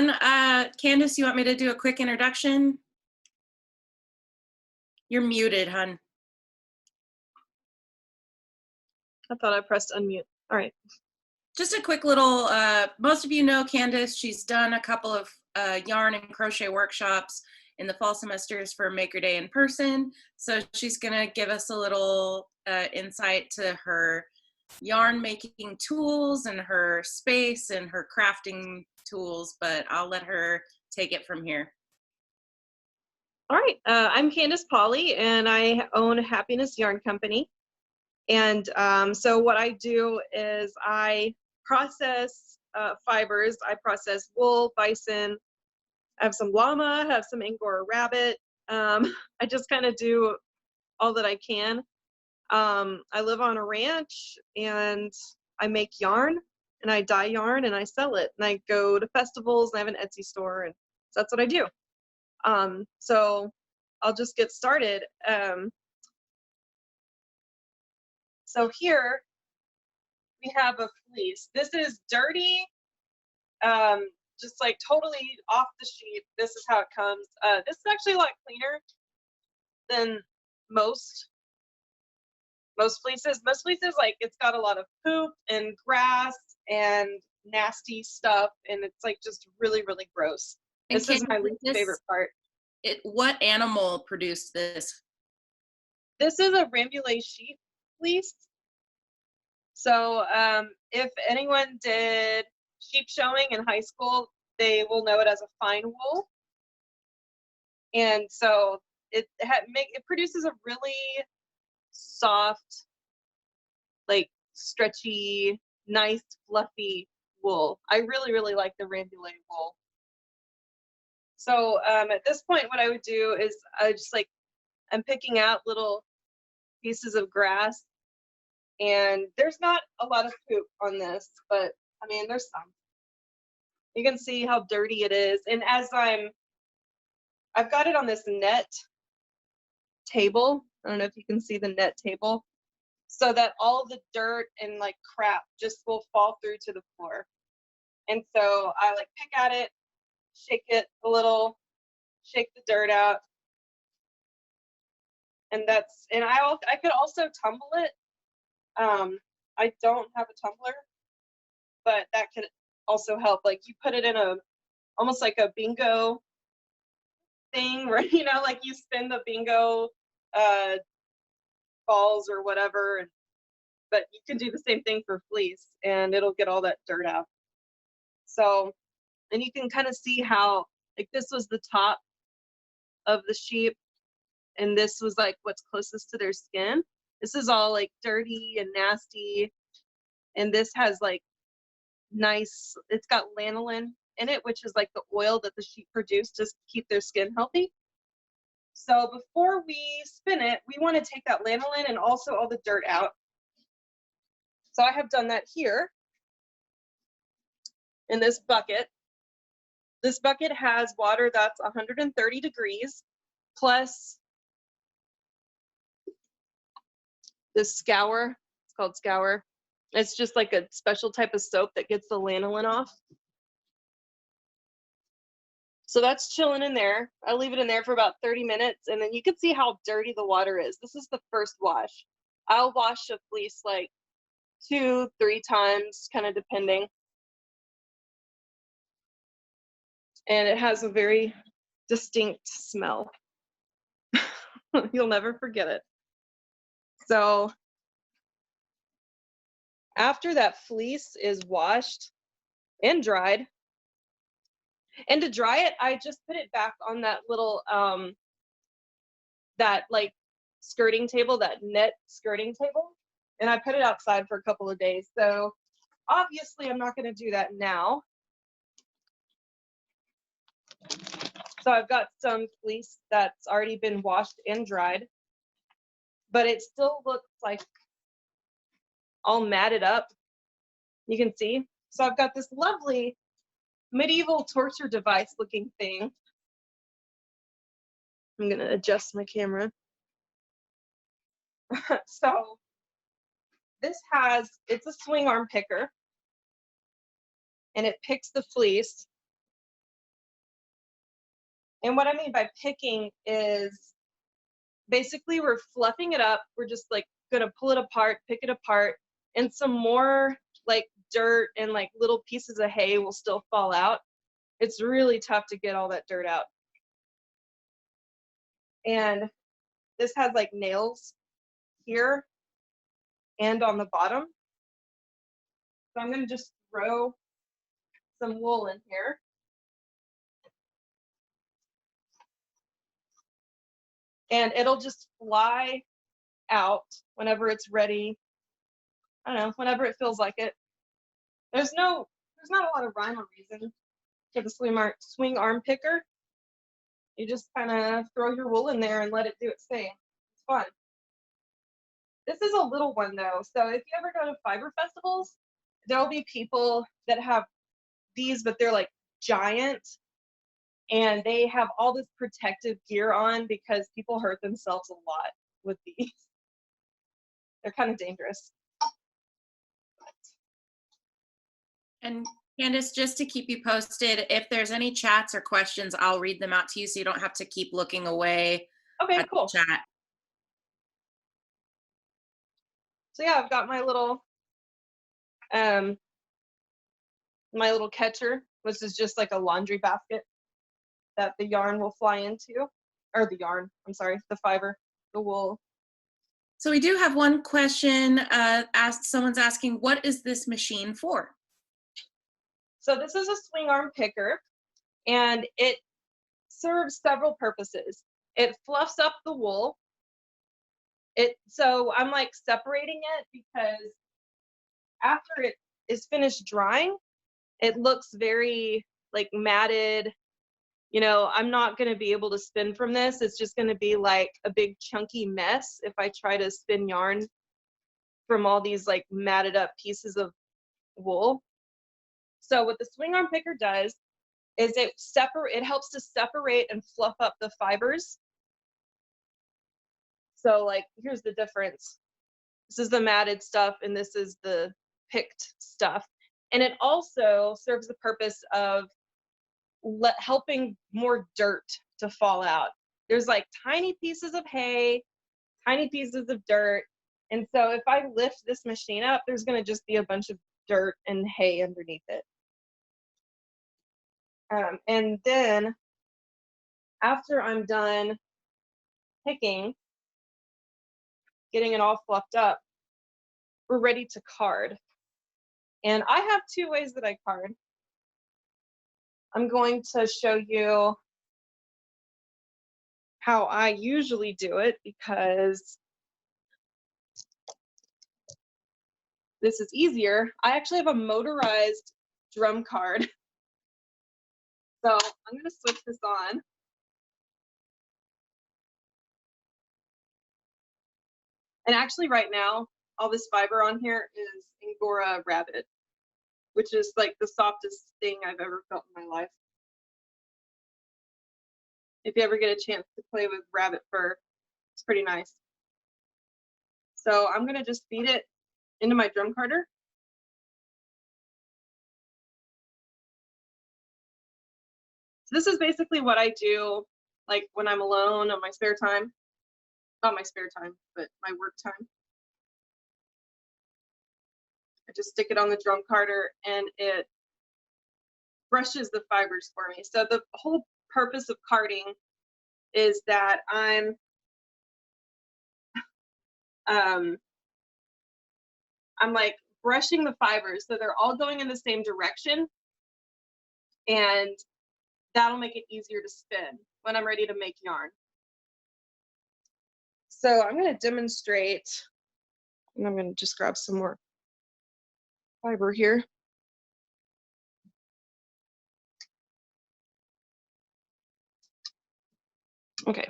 everyone. Candace, you want me to do a quick introduction? You're muted, hun. I thought I pressed unmute. All right. Just a quick little, most of you know Candace. She's done a couple of yarn and crochet workshops in the fall semesters for Maker Day in person. So she's gonna give us a little insight to her yarn making tools and her space and her crafting tools, but I'll let her take it from here. All right, I'm Candace Pauly, and I own Happiness Yarn Company. And so what I do is I process fibers. I process wool, bison. I have some llama, I have some Angora rabbit. I just kind of do all that I can. I live on a ranch, and I make yarn, and I dye yarn, and I sell it. And I go to festivals, and I have an Etsy store, and so that's what I do. So I'll just get started. So here we have a fleece. This is dirty, just like totally off the sheet. This is how it comes. This is actually a lot cleaner than most fleeces. Most fleeces, like, it's got a lot of poop and grass and nasty stuff, and it's like just really, really gross. And this is my least favorite part. What animal produced this? This is a Rambouillet sheep fleece. So if anyone did sheep showing in high school, they will know it as a fine wool. And so it produces a really soft, like stretchy, nice, fluffy wool. I really, really like the Rambouillet wool. So at this point, what I would do is I'm picking out little pieces of grass, and there's not a lot of poop on this, but I mean, there's some. You can see how dirty it is. And as I've got it on this net table. I don't know if you can see the net table, so that all the dirt and like crap just will fall through to the floor. And so I like pick at it, shake it a little, shake the dirt out. And I could also tumble it. I don't have a tumbler, but that could also help. Like, you put it in almost like a bingo thing, where, you know, like you spin the bingo balls or whatever, but you can do the same thing for fleece, and it'll get all that dirt out. So, and you can kind of see how, like, this was the top of the sheep, and this was like what's closest to their skin. This is all like dirty and nasty, and this has like nice, it's got lanolin in it, which is like the oil that the sheep produce to keep their skin healthy. So before we spin it, we want to take that lanolin and also all the dirt out. So I have done that here in this bucket. This bucket has water that's 130 degrees plus this scour. It's called scour. It's just like a special type of soap that gets the lanolin off. So that's chilling in there. I leave it in there for about 30 minutes, and then you can see how dirty the water is. This is the first wash. I'll wash a fleece like 2-3 times, kind of depending. And it has a very distinct smell. You'll never forget it. So after that fleece is washed and dried, and to dry it, I just put it back on that little, that like skirting table, that net skirting table, and I put it outside for a couple of days. So obviously I'm not going to do that now. So I've got some fleece that's already been washed and dried, but it still looks like all matted up. You can see. So I've got this lovely medieval torture device looking thing. I'm going to adjust my camera. So this it's a swing arm picker, and it picks the fleece. And what I mean by picking is basically we're fluffing it up. We're just like gonna pull it apart, pick it apart, and some more like dirt and like little pieces of hay will still fall out. It's really tough to get all that dirt out. And this has like nails here and on the bottom. So I'm gonna just throw some wool in here. And it'll just fly out whenever it's ready. I don't know, whenever it feels like it. There's not a lot of rhyme or reason for the swing arm picker. You just kind of throw your wool in there and let it do its thing. It's fun. This is a little one though, so if you ever go to fiber festivals, there'll be people that have these, but they're like giant, and they have all this protective gear on because people hurt themselves a lot with these. They're kind of dangerous. And Candace, just to keep you posted, if there's any chats or questions, I'll read them out to you so you don't have to keep looking away. Okay, cool. Chat. So yeah, I've got my little catcher, which is just like a laundry basket that the yarn will fly into, or the yarn, I'm sorry, the fiber, the wool. So we do have one question. Someone's asking, what is this machine for? So this is a swing arm picker, and it serves several purposes. It fluffs up the wool. So I'm like separating it because after it is finished drying, it looks very like matted. You know, I'm not going to be able to spin from this. It's just going to be like a big chunky mess if I try to spin yarn from all these like matted up pieces of wool. So what the swing arm picker does is it helps to separate and fluff up the fibers. So like, here's the difference. This is the matted stuff and this is the picked stuff. And it also serves the purpose of helping more dirt to fall out. There's like tiny pieces of hay, tiny pieces of dirt. And so if I lift this machine up, there's going to just be a bunch of dirt and hay underneath it. And then after I'm done picking, getting it all fluffed up, we're ready to card. And I have two ways that I card. I'm going to show you how I usually do it because this is easier. I actually have a motorized drum card. So I'm going to switch this on. And actually right now, all this fiber on here is Angora rabbit, which is like the softest thing I've ever felt in my life. If you ever get a chance to play with rabbit fur, it's pretty nice. So I'm going to just feed it into my drum carder. So this is basically what I do like when I'm alone on my spare time. Not my spare time, but my work time. I just stick it on the drum carder and it brushes the fibers for me. So the whole purpose of carding is that I'm like brushing the fibers so they're all going in the same direction, and that'll make it easier to spin when I'm ready to make yarn. So I'm going to demonstrate, and I'm going to just grab some more fiber here. Okay.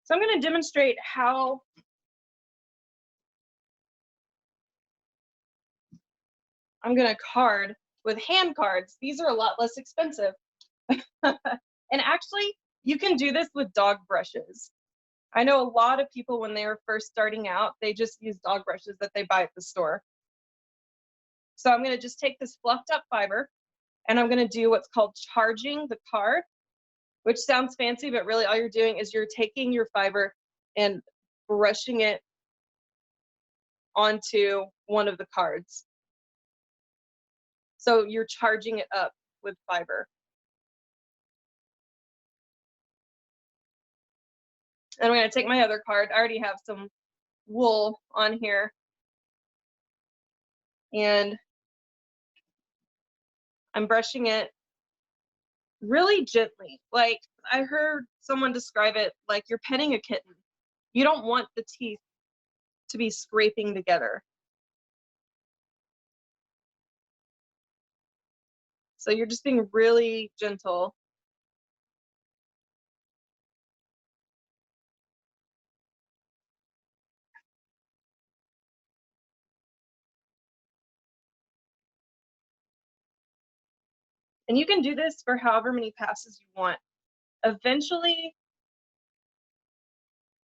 So I'm going to demonstrate how I'm going to card with hand cards. These are a lot less expensive. And actually, you can do this with dog brushes. I know a lot of people, when they were first starting out, they just use dog brushes that they buy at the store. So I'm going to just take this fluffed up fiber and I'm going to do what's called charging the card, which sounds fancy, but really all you're doing is you're taking your fiber and brushing it onto one of the cards. So you're charging it up with fiber. And I'm going to take my other card. I already have some wool on here. And I'm brushing it really gently. Like I heard someone describe it like you're petting a kitten. You don't want the teeth to be scraping together. So you're just being really gentle. And you can do this for however many passes you want. Eventually,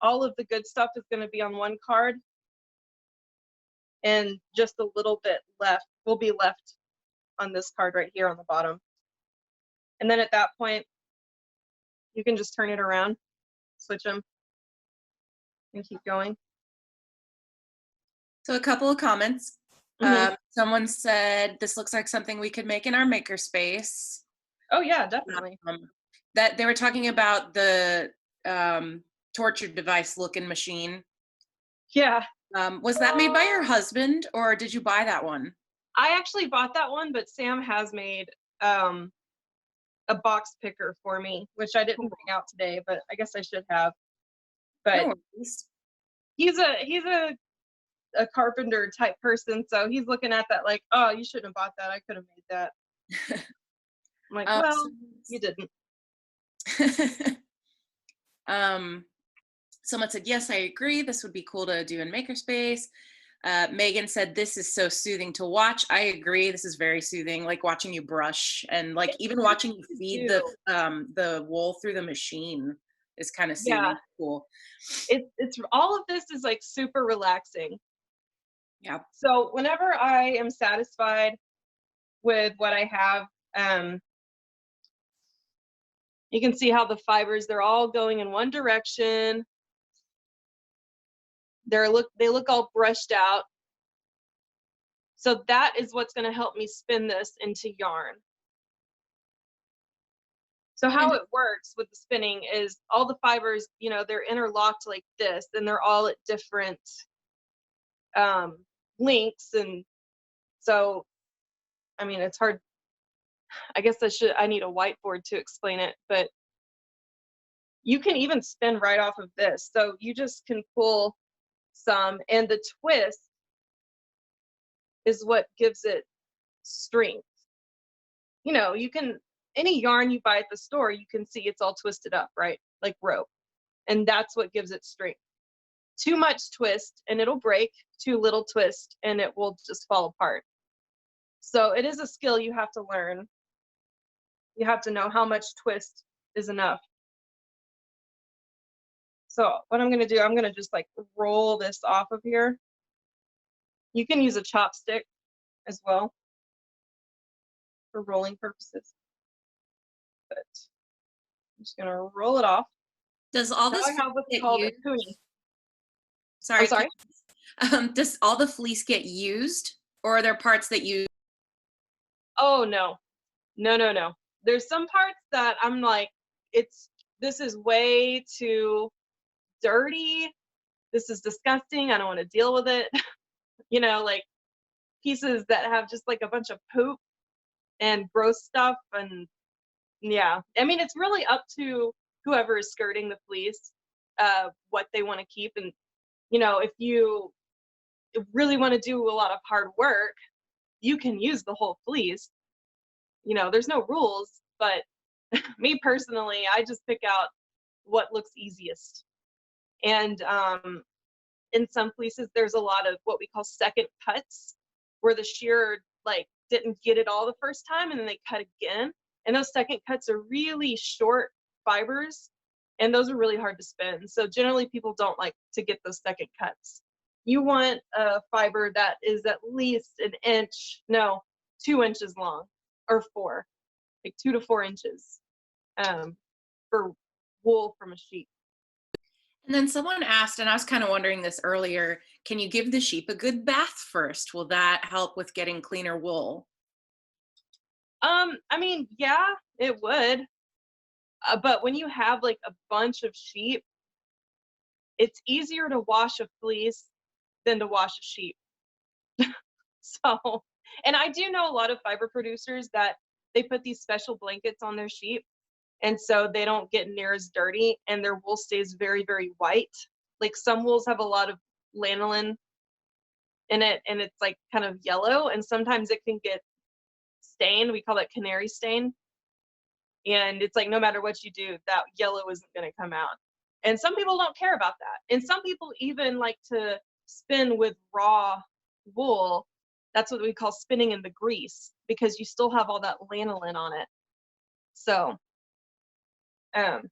all of the good stuff is going to be on one card, and just a little bit left will be left on this card right here on the bottom. And then at that point, you can just turn it around, switch them, and keep going. So a couple of comments. Someone said, this looks like something we could make in our makerspace. Oh yeah, definitely. That they were talking about the torture device looking machine. Yeah. Was that made by your husband or did you buy that one? I actually bought that one, but Sam has made a box picker for me, which I didn't bring out today, but I guess I should have. But No worries. he's a carpenter type person, so he's looking at that like, oh, you shouldn't have bought that. I could have made that. I'm like, well, you didn't. Someone said, yes, I agree. This would be cool to do in makerspace. Megan said, this is so soothing to watch. I agree. This is very soothing, like watching you brush and like even watching you feed the wool through the machine is kind of soothing. Yeah. Cool. It's all of this is like super relaxing. Yeah. So whenever I am satisfied with what I have, you can see how the fibers, they're all going in one direction. They look all brushed out. So that is what's going to help me spin this into yarn. So how it works with the spinning is all the fibers, you know, they're interlocked like this, and they're all at different lengths. And so, I mean, it's hard. I guess I need a whiteboard to explain it, but you can even spin right off of this. So you just can pull some, and the twist is what gives it strength. You know, you can, any yarn you buy at the store, you can see it's all twisted up, right? Like rope. And that's what gives it strength. Too much twist and it'll break, too little twist and it will just fall apart. So it is a skill you have to learn. You have to know how much twist is enough. So what I'm going to do, I'm going to just like roll this off of here. You can use a chopstick as well for rolling purposes. But I'm just going to roll it off. Does all this get used? Sorry. I'm sorry. Does all the fleece get used, or are there parts that you? Oh no. There's some parts that I'm like, this is way too dirty. This is disgusting. I don't want to deal with it. You know, like pieces that have just like a bunch of poop and gross stuff. And yeah, I mean, it's really up to whoever is skirting the fleece, what they want to keep. And, you know, if you really want to do a lot of hard work, you can use the whole fleece. You know, there's no rules, but me personally, I just pick out what looks easiest. And in some fleeces, there's a lot of what we call second cuts, where the shearer like didn't get it all the first time and then they cut again. And those second cuts are really short fibers, and those are really hard to spin. So generally people don't like to get those second cuts. you want a fiber that is at least an inch, no, 2 inches long, or 4, like 2 to 4 inches for wool from a sheep. And then someone asked, and I was kind of wondering this earlier, can you give the sheep a good bath first? Will that help with getting cleaner wool? I mean, yeah, it would. But when you have like a bunch of sheep, it's easier to wash a fleece than to wash a sheep. So, and I do know a lot of fiber producers that they put these special blankets on their sheep, and so they don't get near as dirty and their wool stays very, very white. Like some wools have a lot of lanolin in it and it's like kind of yellow, and sometimes it can get stained. We call that canary stain. And it's like no matter what you do, that yellow isn't going to come out. And some people don't care about that. And some people even like to spin with raw wool. That's what we call spinning in the grease, because you still have all that lanolin on it. So um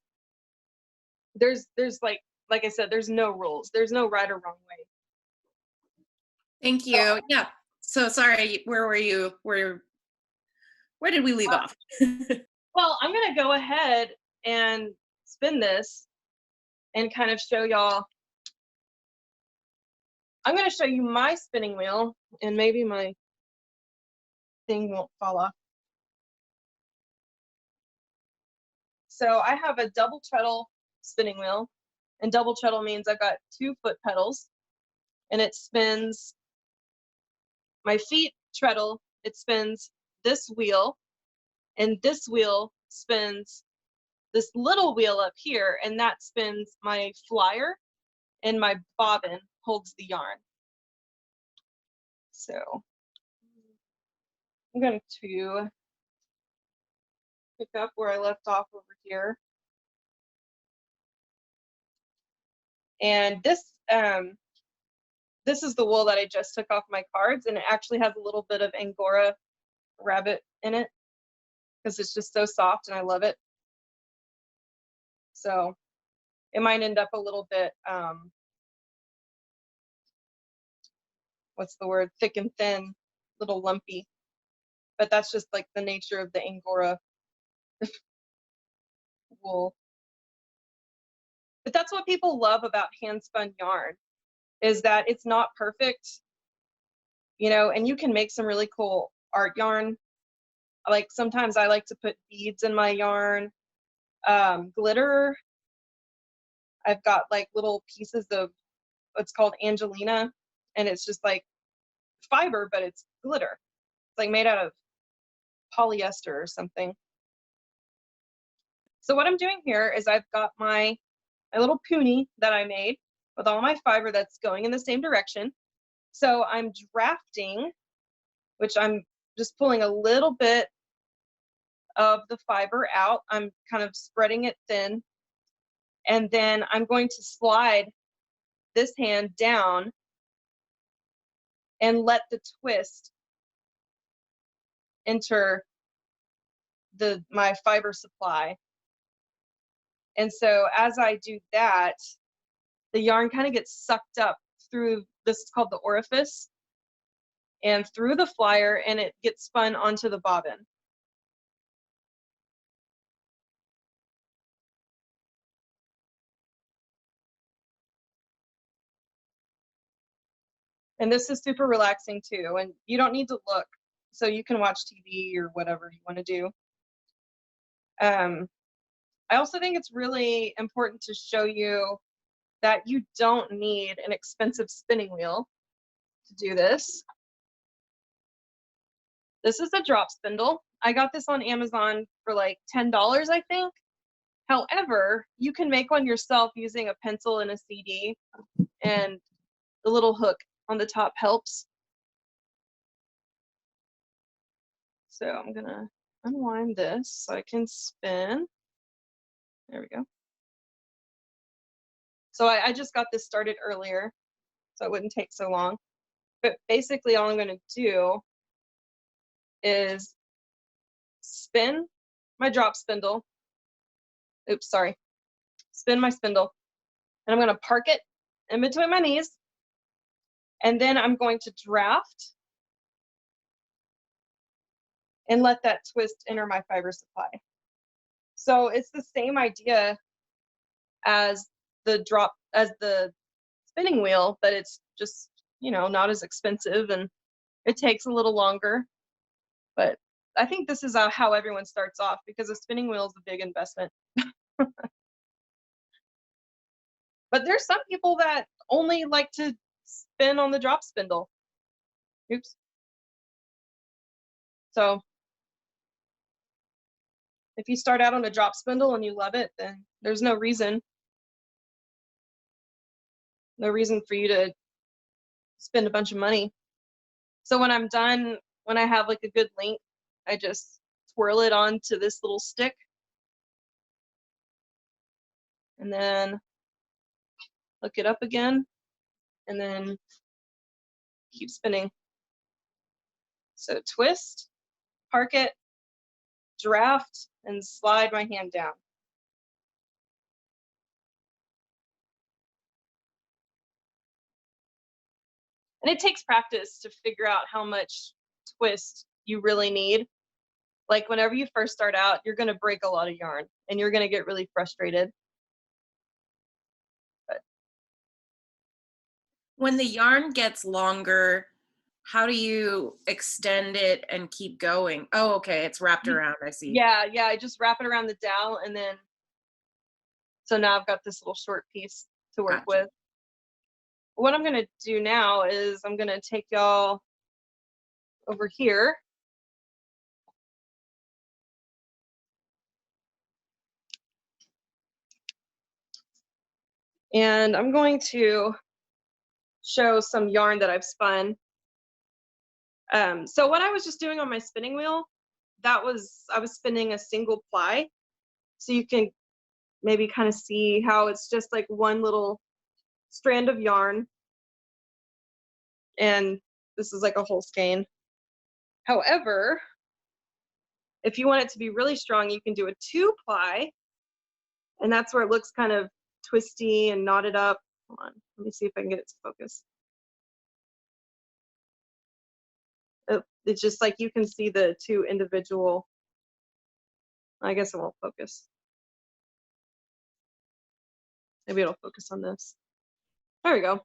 there's like I said, there's no rules. There's no right or wrong way. Thank So, you. Yeah. So sorry, where were you? Where did we leave off? well, I'm gonna go ahead and spin this and kind of show y'all. I'm gonna show you my spinning wheel, and maybe my thing won't fall off. So I have a double treadle spinning wheel, and double treadle means I've got 2 foot pedals, and it spins my feet treadle. It spins this wheel, and this wheel spins this little wheel up here, and that spins my flyer, and my bobbin holds the yarn. So I'm going to pick up where I left off over here. And this is the wool that I just took off my cards, and it actually has a little bit of Angora rabbit in it because it's just so soft and I love it. So it might end up a little bit, what's the word, thick and thin, little lumpy, but that's just like the nature of the Angora wool. But that's what people love about hand spun yarn, is that it's not perfect, you know, and you can make some really cool art yarn. Like sometimes I like to put beads in my yarn, glitter. I've got like little pieces of what's called Angelina, and it's just like fiber, but it's glitter. It's like made out of polyester or something. So what I'm doing here is I've got my little pony that I made with all my fiber that's going in the same direction. So I'm drafting, which I'm just pulling a little bit of the fiber out. I'm kind of spreading it thin. And then I'm going to slide this hand down and let the twist enter my fiber supply. And so as I do that, the yarn kind of gets sucked up through, this is called the orifice, and through the flyer, and it gets spun onto the bobbin. And this is super relaxing too, and you don't need to look, so you can watch TV or whatever you want to do. I also think it's really important to show you that you don't need an expensive spinning wheel to do this. This is a drop spindle. I got this on Amazon for like $10, I think. However, you can make one yourself using a pencil and a CD, and the little hook on the top helps. So I'm gonna unwind this so I can spin. There we go. So I just got this started earlier, so it wouldn't take so long. But basically all I'm gonna do is spin my drop spindle. Oops, sorry. Spin my spindle. And I'm gonna park it in between my knees. And then I'm going to draft and let that twist enter my fiber supply. So it's the same idea as the spinning wheel, but it's just, not as expensive and it takes a little longer. But I think this is how everyone starts off, because a spinning wheel is a big investment. But there's some people that only like to spin on the drop spindle. Oops. So if you start out on a drop spindle and you love it, then there's no reason for you to spend a bunch of money. So when I'm done, when I have like a good length, I just twirl it onto this little stick and then hook it up again and then keep spinning. So twist, park it, draft, and slide my hand down. And it takes practice to figure out how much twist you really need. Like whenever you first start out, you're going to break a lot of yarn and you're going to get really frustrated. But when the yarn gets longer, how do you extend it and keep going? Oh, okay, it's wrapped around, I see. yeah, I just wrap it around the dowel, and then so now I've got this little short piece to work Gotcha. with. What I'm going to do now is I'm going to take y'all over here. And I'm going to show some yarn that I've spun. So what I was just doing on my spinning wheel, I was spinning a single ply. So you can maybe kind of see how it's just like one little strand of yarn. And this is like a whole skein. However, if you want it to be really strong, you can do a 2-ply. And that's where it looks kind of twisty and knotted up. Hold on, let me see if I can get it to focus. It's just like you can see the two individual, I guess it won't focus. Maybe it'll focus on this. There we go.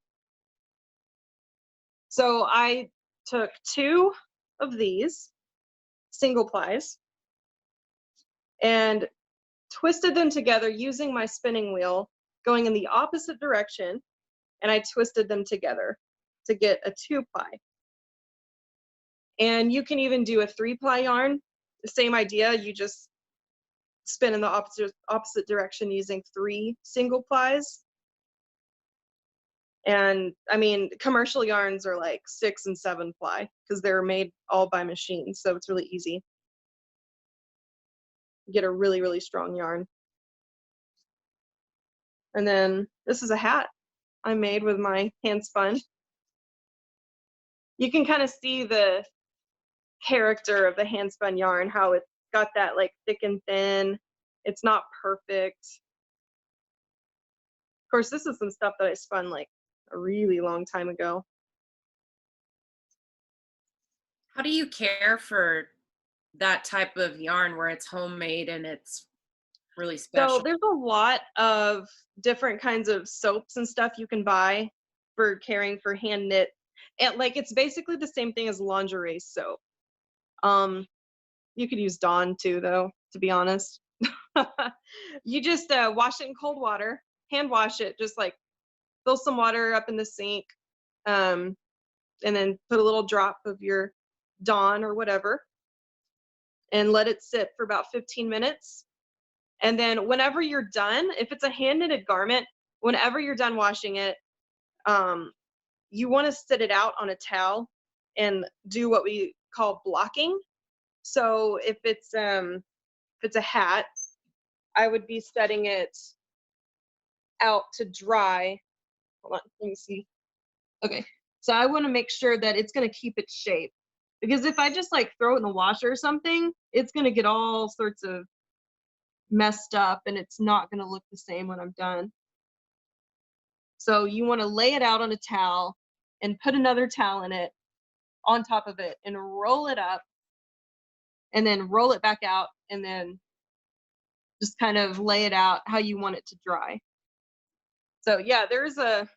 So I took 2 of these single plies and twisted them together using my spinning wheel, going in the opposite direction, and I twisted them together to get a 2-ply. And you can even do a 3-ply yarn. The same idea, you just spin in the opposite direction using 3 single plies. And I mean, commercial yarns are like 6 and 7-ply because they're made all by machine, so it's really easy. You get a really, really strong yarn. And then this is a hat I made with my hand spun. You can kind of see the character of the hand spun yarn, how it's got that like thick and thin. It's not perfect. Of course, this is some stuff that I spun like a really long time ago. How do you care for that type of yarn where it's homemade and it's really special? So there's a lot of different kinds of soaps and stuff you can buy for caring for hand knit. And like it's basically the same thing as lingerie soap. You could use Dawn too, though, to be honest. You just wash it in cold water, hand wash it, just like fill some water up in the sink, and then put a little drop of your Dawn or whatever, and let it sit for about 15 minutes. And then whenever you're done, if it's a hand knitted garment, whenever you're done washing it, you want to sit it out on a towel and do what we call blocking. So if it's a hat, I would be setting it out to dry. Hold on, let me see. Okay, so I want to make sure that it's going to keep its shape, because if I just like throw it in the washer or something, it's going to get all sorts of messed up and it's not going to look the same when I'm done. So you want to lay it out on a towel and put another towel in it on top of it and roll it up and then roll it back out and then just kind of lay it out how you want it to dry. So yeah, there's a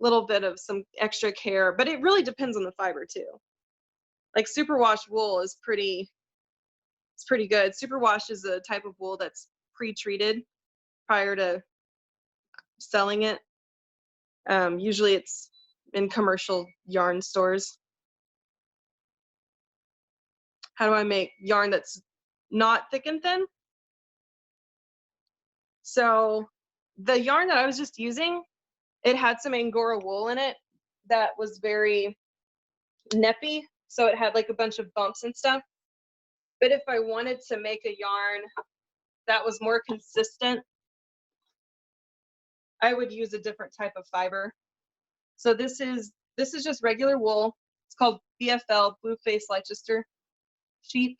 little bit of some extra care, but it really depends on the fiber too. Like superwash wool is pretty good. Superwash is a type of wool that's pre-treated prior to selling it. Usually it's in commercial yarn stores. How do I make yarn that's not thick and thin? So the yarn that I was just using, it had some Angora wool in it that was very neppy. So it had like a bunch of bumps and stuff. But if I wanted to make a yarn that was more consistent, I would use a different type of fiber. So this is just regular wool. It's called BFL, Blue Face Leicester sheep.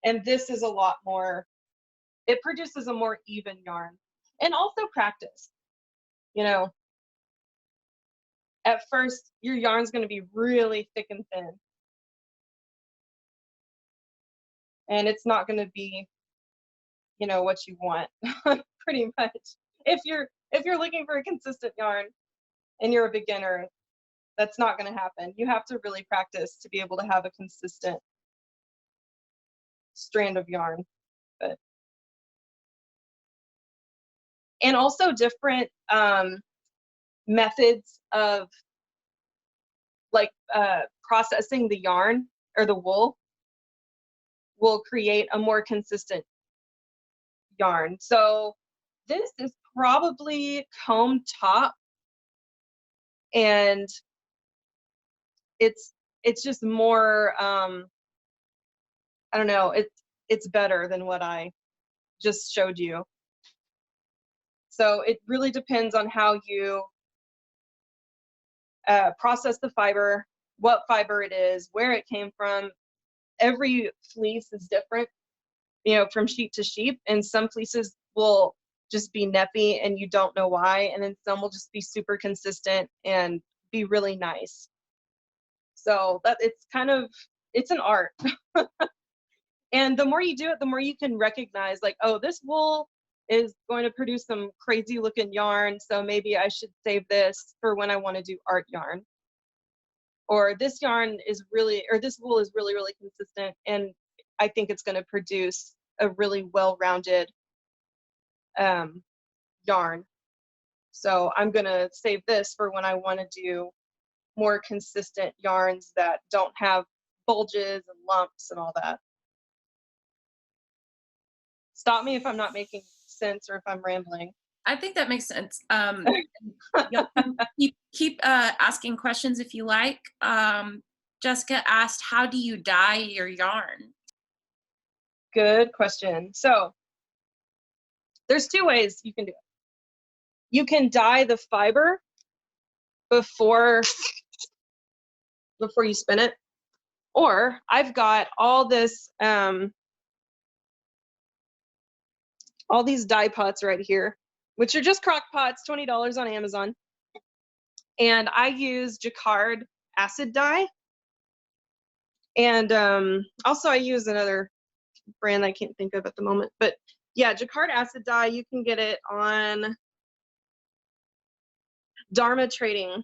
And this is a lot more, it produces a more even yarn. And also practice. You know, at first your yarn's going to be really thick and thin. And it's not going to be, you know, what you want pretty much. If you're looking for a consistent yarn and you're a beginner, that's not going to happen. You have to really practice to be able to have a consistent strand of yarn. But and also different methods of like processing the yarn or the wool will create a more consistent yarn. So this is probably comb top, and it's just more I don't know, it's better than what I just showed you. So it really depends on how you process the fiber, what fiber it is, where it came from. Every fleece is different, you know, from sheep to sheep, and some fleeces will just be neppy and you don't know why, and then some will just be super consistent and be really nice. So that it's an art. And the more you do it, the more you can recognize like, oh, this wool is going to produce some crazy looking yarn, so maybe I should save this for when I want to do art yarn. Or this yarn is really, or this wool is really, really consistent, and I think it's going to produce a really well-rounded yarn. So I'm going to save this for when I want to do more consistent yarns that don't have bulges and lumps and all that. Stop me if I'm not making sense or if I'm rambling. I think that makes sense. Y'all can keep asking questions if you like. Jessica asked, how do you dye your yarn? Good question. So there's two ways you can do it. You can dye the fiber before you spin it, or I've got all this all these dye pots right here, which are just crock pots, $20 on Amazon. And I use Jacquard acid dye. And also I use another brand I can't think of at the moment. But yeah, Jacquard acid dye, you can get it on Dharma Trading.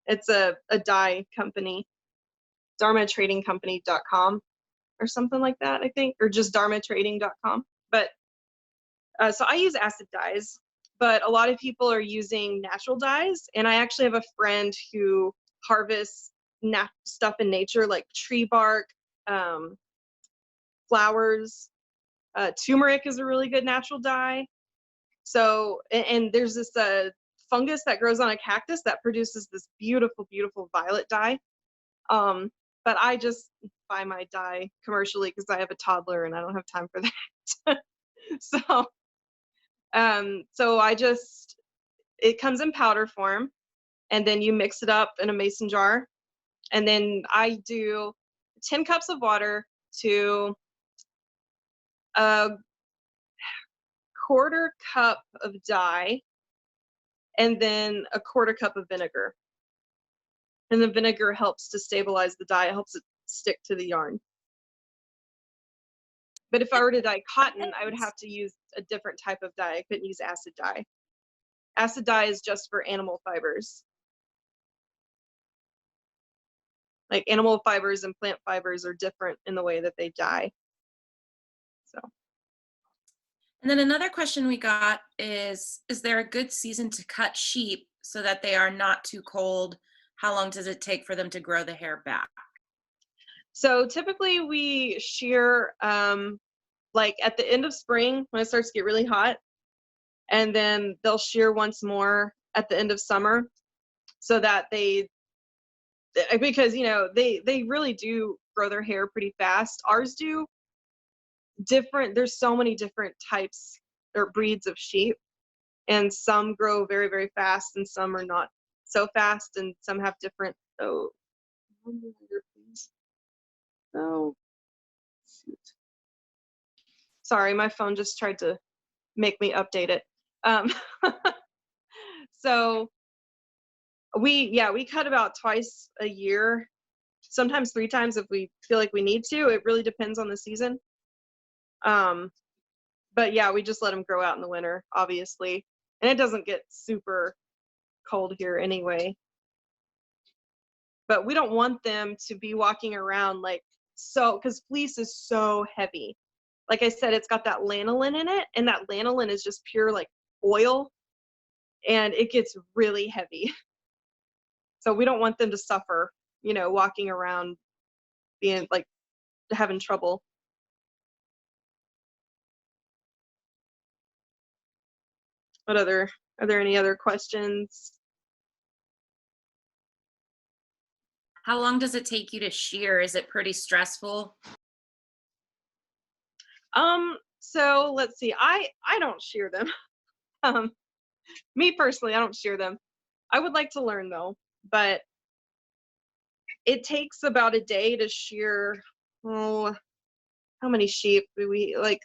It's a dye company, dharmatradingcompany.com or something like that, I think, or just dharmatrading.com. But so I use acid dyes, but a lot of people are using natural dyes. And I actually have a friend who harvests stuff in nature like tree bark, flowers. Turmeric is a really good natural dye. So, and there's this fungus that grows on a cactus that produces this beautiful, beautiful violet dye. But I just buy my dye commercially because I have a toddler and I don't have time for that. So it comes in powder form, and then you mix it up in a mason jar. And then I do 10 cups of water to a quarter cup of dye, and then a quarter cup of vinegar. And the vinegar helps to stabilize the dye. It helps it stick to the yarn. But if I were to dye cotton, I would have to use a different type of dye. I couldn't use acid dye. Acid dye is just for animal fibers. Like animal fibers and plant fibers are different in the way that they dye. So. And then another question we got is there a good season to cut sheep so that they are not too cold? How long does it take for them to grow the hair back? So typically we shear like at the end of spring when it starts to get really hot, and then they'll shear once more at the end of summer, so that because they really do grow their hair pretty fast. Ours do. There's so many different types or breeds of sheep, and some grow very, very fast and some are not so fast, and some have different. Oh, please. Oh, shoot. Sorry, my phone just tried to make me update it. So we cut about twice a year, sometimes 3 times if we feel like we need to. It really depends on the season. But yeah, we just let them grow out in the winter, obviously. And it doesn't get super cold here anyway. But we don't want them to be walking around because fleece is so heavy. Like I said, it's got that lanolin in it, and that lanolin is just pure like oil, and it gets really heavy. So we don't want them to suffer, walking around being like having trouble. Are there any other questions? How long does it take you to shear? Is it pretty stressful? So let's see. I don't shear them. Me personally, I don't shear them. I would like to learn though, but it takes about a day to shear. Oh, how many sheep do we like?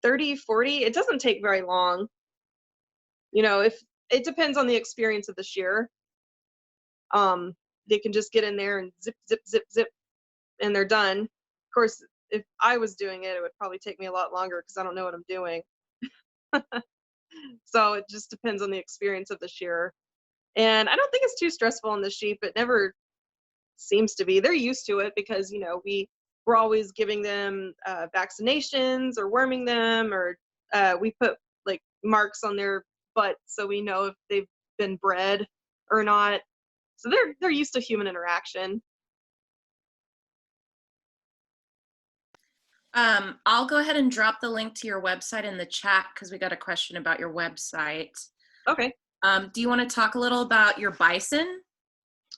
30, 40? It doesn't take very long. If it depends on the experience of the shearer. They can just get in there and zip, zip, zip, zip, and they're done. Of course, if I was doing it, it would probably take me a lot longer because I don't know what I'm doing. So it just depends on the experience of the shearer. And I don't think it's too stressful on the sheep. It never seems to be. They're used to it because, we're always giving them vaccinations or worming them, or we put like marks on their butt so we know if they've been bred or not. So they're used to human interaction. I'll go ahead and drop the link to your website in the chat because we got a question about your website. Okay. Do you want to talk a little about your bison?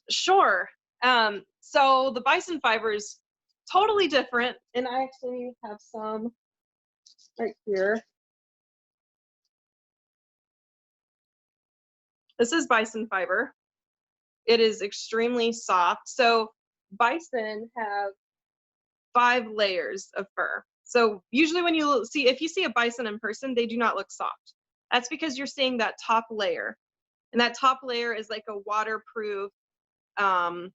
Sure. So the bison fiber is totally different, and I actually have some right here. This is bison fiber. It is extremely soft. So bison have 5 layers of fur. So usually if you see a bison in person, they do not look soft. That's because you're seeing that top layer. And that top layer is like a waterproof, just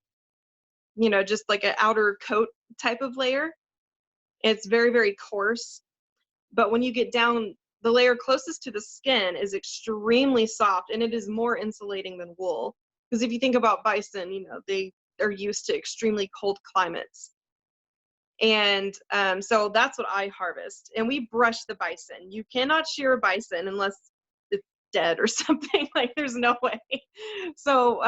like an outer coat type of layer. It's very, very coarse. But when you get down, the layer closest to the skin is extremely soft, and it is more insulating than wool. Because if you think about bison, they are used to extremely cold climates. And so that's what I harvest. And we brush the bison. You cannot shear a bison unless it's dead or something. Like, there's no way. So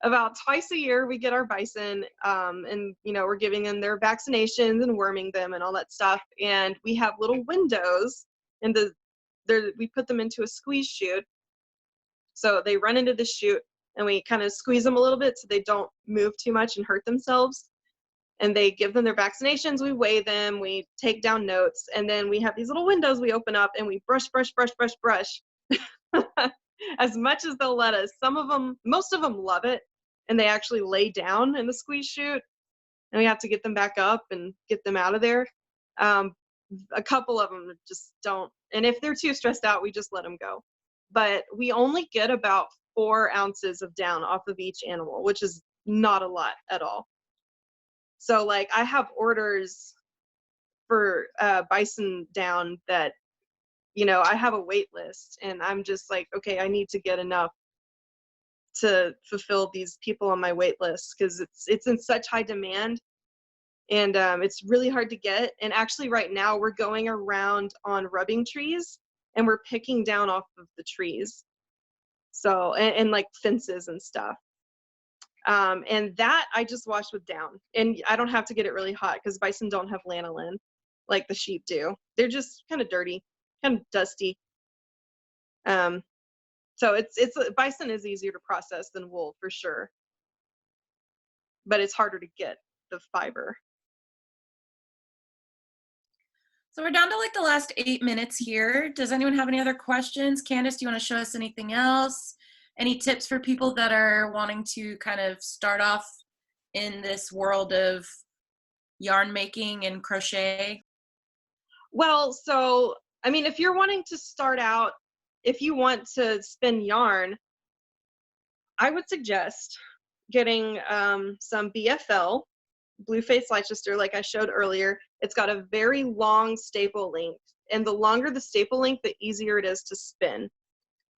about twice a year we get our bison, and we're giving them their vaccinations and worming them and all that stuff. And we have little windows, and we put them into a squeeze chute. So they run into the chute, and we kind of squeeze them a little bit so they don't move too much and hurt themselves. And they give them their vaccinations, we weigh them, we take down notes, and then we have these little windows we open up, and we brush, brush, brush, brush, brush as much as they'll let us. Most of them love it, and they actually lay down in the squeeze chute, and we have to get them back up and get them out of there. A couple of them just don't, and if they're too stressed out, we just let them go. But we only get about 4 ounces of down off of each animal, which is not a lot at all. So like I have orders for bison down that, you know, I have a wait list, and I'm just like, okay, I need to get enough to fulfill these people on my wait list, because it's in such high demand, and it's really hard to get. And actually right now we're going around on rubbing trees and we're picking down off of the trees. So, and like fences and stuff. And that I just washed with down, and I don't have to get it really hot because bison don't have lanolin like the sheep do. They're just kind of dirty, kind of dusty. So it's bison is easier to process than wool for sure, but it's harder to get the fiber. So we're down to like the last 8 minutes here. Does anyone have any other questions? Candace, do you want to show us anything else? Any tips for people that are wanting to kind of start off in this world of yarn making and crochet? Well, so I mean, if you're wanting to start out, if you want to spin yarn, I would suggest getting some BFL, blue face Leicester, like I showed earlier. It's got a very long staple length, and the longer the staple length, the easier it is to spin.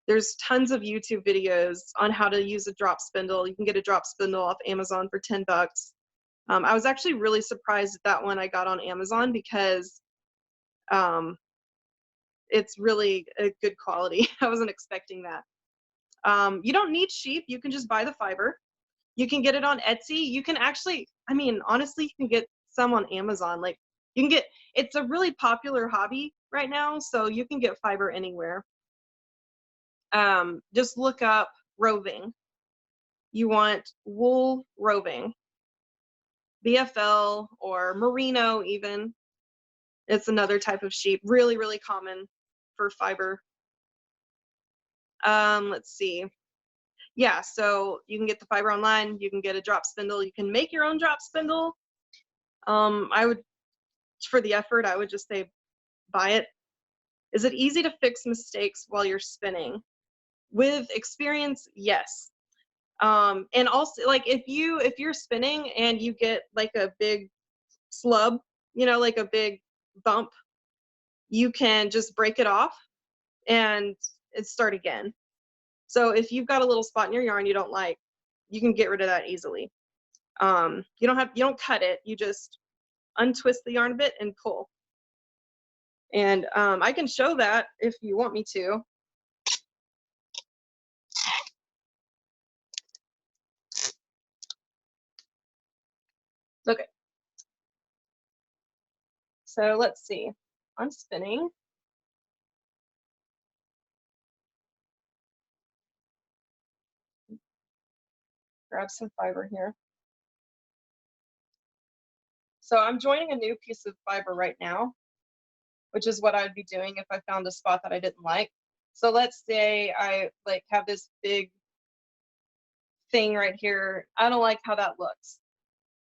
There's tons of YouTube videos on how to use a drop spindle. You can get a drop spindle off Amazon for 10 bucks. I was actually really surprised at that one I got on Amazon, because it's really a good quality. I wasn't expecting that. You don't need sheep. You can just buy the fiber. You can get it on Etsy. You can actually, I mean, honestly, you can get some on Amazon. Like you can get, it's a really popular hobby right now, so you can get fiber anywhere. Just look up roving. You want wool roving, BFL or merino even. It's another type of sheep, really, really common for fiber. Let's see. Yeah, so you can get the fiber online. You can get a drop spindle. You can make your own drop spindle. I would, for the effort, I would just say buy it. Is it easy to fix mistakes while you're spinning? With experience, yes. And also, like if you're spinning and you get like a big slub, you know, like a big bump, you can just break it off and start again. So if you've got a little spot in your yarn you don't like, you can get rid of that easily. You don't cut it, you just untwist the yarn a bit and pull. And I can show that if you want me to. Okay. So let's see. I'm spinning. Grab some fiber here. So I'm joining a new piece of fiber right now, which is what I'd be doing if I found a spot that I didn't like. So let's say I like have this big thing right here. I don't like how that looks.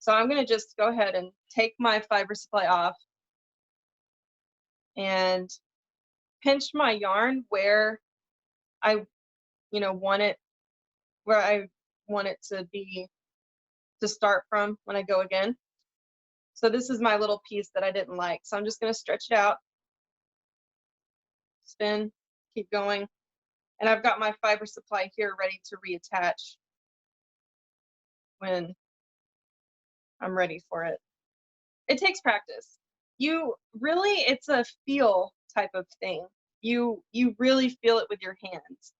So I'm going to just go ahead and take my fiber supply off and pinch my yarn where I, want it, where I want it to be, to start from when I go again. So this is my little piece that I didn't like. So I'm just going to stretch it out, spin, keep going. And I've got my fiber supply here ready to reattach when I'm ready for it. It takes practice. It's a feel type of thing. You really feel it with your hands.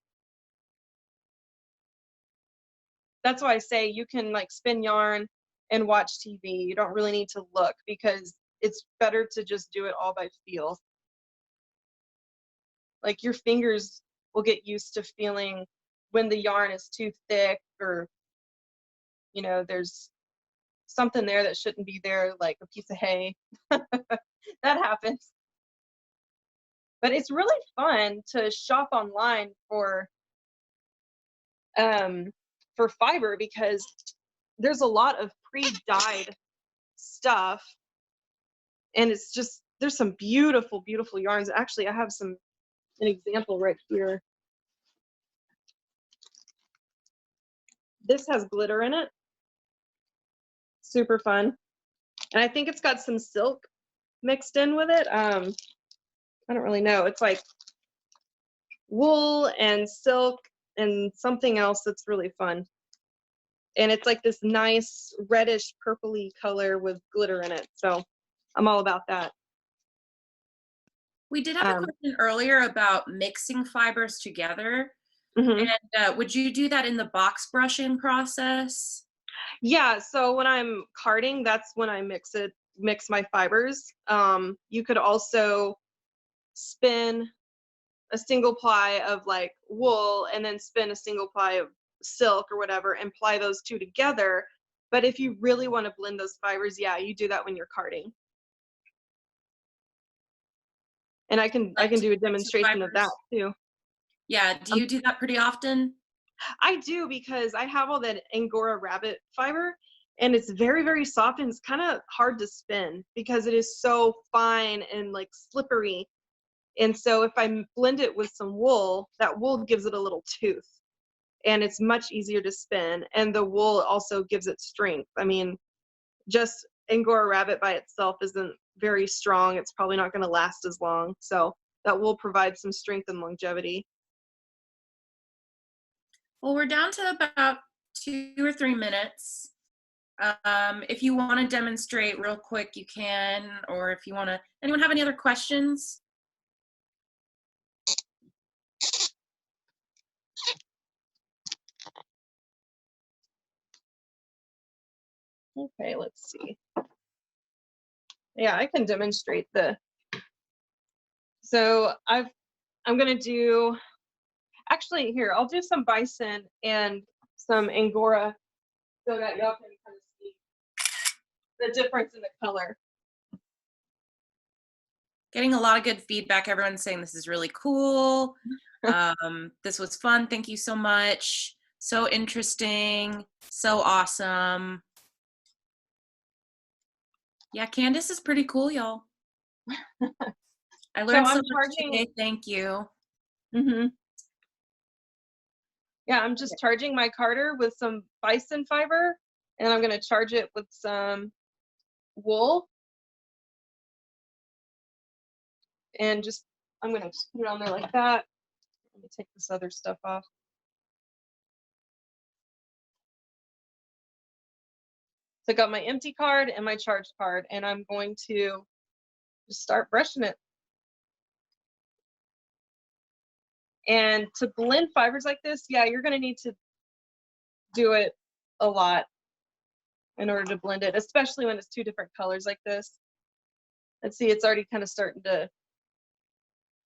That's why I say you can like spin yarn and watch TV. You don't really need to look, because it's better to just do it all by feel. Like your fingers will get used to feeling when the yarn is too thick, or there's something there that shouldn't be there, like a piece of hay. That happens. But it's really fun to shop online for fiber, because there's a lot of pre-dyed stuff, and it's just, there's some beautiful, beautiful yarns. Actually, I have an example right here. This has glitter in it. Super fun. And I think it's got some silk mixed in with it. I don't really know. It's like wool and silk and something else that's really fun. And it's like this nice reddish purpley color with glitter in it. So I'm all about that. We did have a question earlier about mixing fibers together. Mhm. And would you do that in the box brushing process? Yeah, so when I'm carding, that's when I mix my fibers. You could also spin a single ply of like wool and then spin a single ply of silk or whatever and ply those two together. But if you really want to blend those fibers, yeah, you do that when you're carding. And I can Like to do a mix the demonstration of that fibers? too. Yeah, do you do that pretty often? I do because I have all that Angora rabbit fiber and it's very, very soft and it's kind of hard to spin because it is so fine and like slippery. And so if I blend it with some wool, that wool gives it a little tooth and it's much easier to spin. And the wool also gives it strength. I mean, just Angora rabbit by itself isn't very strong. It's probably not going to last as long. So that wool provides some strength and longevity. Well, we're down to about 2 or 3 minutes. If you want to demonstrate real quick, you can, or if you want to, anyone have any other questions? Okay, let's see. Yeah, I can demonstrate so I'm gonna do, actually here, I'll do some bison and some Angora so that y'all can kind of see the difference in the color. Getting a lot of good feedback. Everyone's saying this is really cool. This was fun. Thank you so much. So interesting. So awesome. Yeah, Candace is pretty cool, y'all. I So learned so I'm much charging, today. Thank you. yeah, I'm just charging my carder with some bison fiber and I'm gonna charge it with some wool and just, I'm gonna just put it on there like that. Let me take this other stuff off. So I got my empty card and my charged card and I'm going to just start brushing it. And to blend fibers like this, yeah, you're gonna need to do it a lot in order to blend it, especially when it's two different colors like this. Let's see, it's already kind of starting to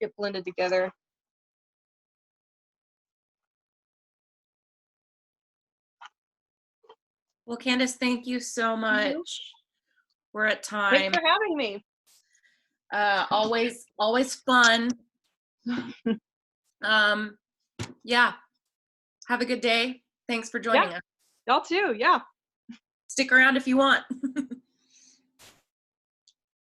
get blended together. Well, Candace, thank you so much. We're at Thanks time. for having me. Always fun. Yeah. Have a good day. Thanks for Yeah, joining us. y'all too. Yeah. Stick around if you want.